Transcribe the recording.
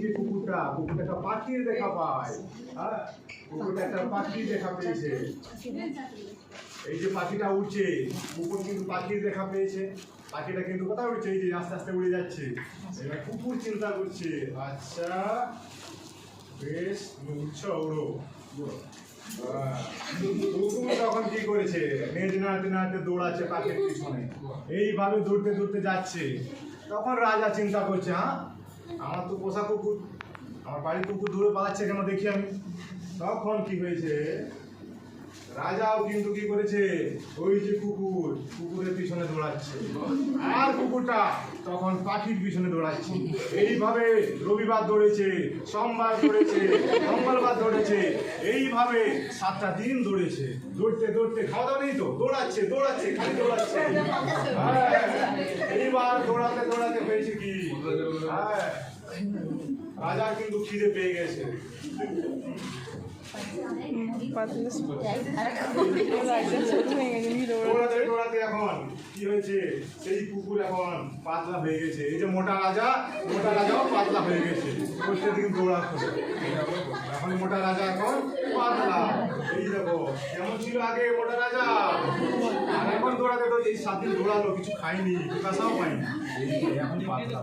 যে কুকুরটা একটা পাখির দেখা পায়। হ্যাঁ, কুকুরটা একটা পাখির দেখা পেয়েছে। এই যে পাখিটা উঠছে, কুকুর কিন্তু পাখির দেখা পেয়েছে। পাখিটা কিন্তু কোথায় উঠছে? এই যে আস্তে আস্তে উড়ে যাচ্ছে। এবার কুকুর চিন্তা করছে, আচ্ছা বেশ উঠছো উড়ো। কুকুর তখন কি করেছে? নেজ নাড়তে নাড়তে দৌড়াচ্ছে পাখির পিছনে। এইভাবে দৌড়তে দৌড়তে যাচ্ছে। তখন রাজা চিন্তা করছে, হ্যাঁ আমার তো পোষা কুকুর, আমার বাড়ির কুকুর দৌড়ে পালাচ্ছে কেন দেখি আমি। তখন কি হয়েছে? রাজাও কিন্তু কি করেছে? ওই যে কুকুরের পিছনে দৌড়াচ্ছে, আর কুকুরটা তখন পাখির পিছনে দৌড়াচ্ছে। এইভাবে রবিবার দৌড়েছে, সোমবার দৌড়েছে, মঙ্গলবার দৌড়েছে, এইভাবে 7টা দিন দৌড়েছে। দৌড়তে দৌড়তে খাওয়া দাওয়া নেই তো, দৌড়াচ্ছে দৌড়াচ্ছে খালি দৌড়াচ্ছে। এইবার দৌড়াতে দৌড়াতে হয়েছে কি, রাজার কিন্তু খিদে পেয়ে গেছে। দৌড়াতে এখন কি হয়েছে? সেই কুকুর এখন পাতলা হয়ে গেছে। এই যে মোটা রাজাও পাতলা হয়ে গেছে। প্রত্যেকদিন দৌড়াচ্ছে, এখন মোটা রাজা এখন পাতলা। এই দেখো কেমন ছিল আগে মোটা রাজা, আর এখন দৌড়াতে তো এই 7 দিন দৌড়ালো, কিছু খাইনি, কাঁচাও পাইনি, এখন পাতলা।